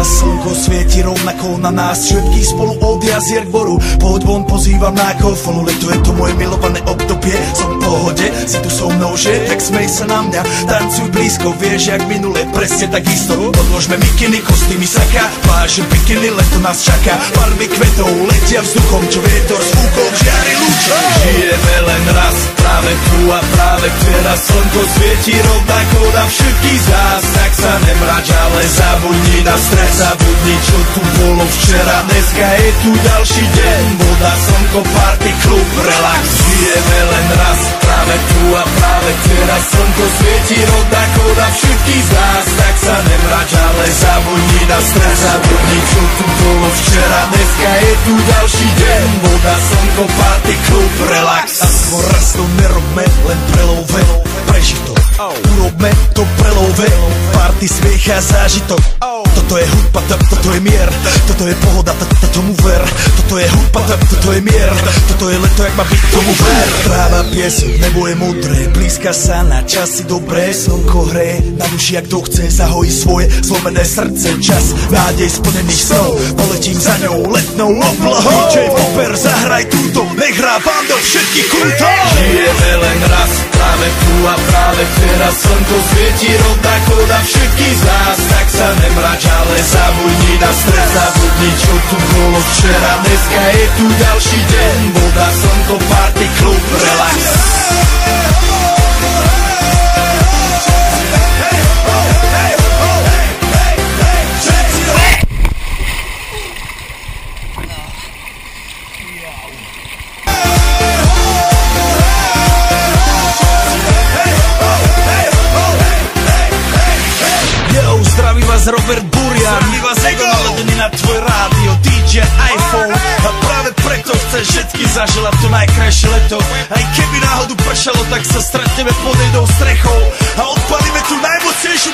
nás. Slnko svieti rovnako na nás, všetkých spolu od jazier k boru. Poď von, pozývam na kofolu, leto je to moje milované obdobie. Som v pohode, si tu so mnou, že? Tak smej sa na mňa, tancuj blízko, vieš jak minule, presne takisto. Odložme mikiny, kostýmy, saka, pláže, bikiny, leto nás čaká. Farby kvetov letia vzduchom, čo vietor s fúkou žiari lúčom. Žijeme len raz, práve tu a práve teraz slnko svieti rovnako na všetkých z nás. Tak sa nemrač, ale zabudni na stres, zabudni čo tu bolo včera. Dneska je tu ďalší deň, voda, slnko, party, klub, relax. Žijeme len raz, práve tu a práve teraz slnko svieti rovnako na všetkých z nás. Tak sa nemrač, ale zabudni na stres, zabudni čo tu bolo včera. Dneska je tu ďalší deň, voda, slnko, party, klub, relax. Aspoň raz to nerobme, len prelove, preži to. Urobme to prelove, party, smiech a zážitok. Toto je hudba, toto je mier, toto je pohoda, tomu ver. Toto je hudba, toto je mier, toto je leto, jak má byť, tomu ver. Tráva, pieseň, nebo je modré, blízka sa na časy dobré. Slnko hreje na duši, jak to chce, zahojí svoje zlomené srdce. Čas nádej splnených snov, poletím za ňou letnou oblohou. DJ Popper, zahraj túto, nech hrá vám do všetkých kútov. Žijeme len raz, práve tu a práve teraz slnko svieti rovnako na všetkých z nás. Tak sa nemrač, ale zabudni na stres, zabudni čo tu bolo včera. Dneska je tu ďalší deň, voda, slnko, party, klub, relax. Zdraví vás Robert Burian, zdraví vás Ego naladený na tvoj rádio, DJ iPhone. A práve preto chceš všetky zaželať to najkrajšie leto. Aj keby náhodu pršalo, tak sa stretneme pod jednou strechou a odpalíme tú najmocnejšiu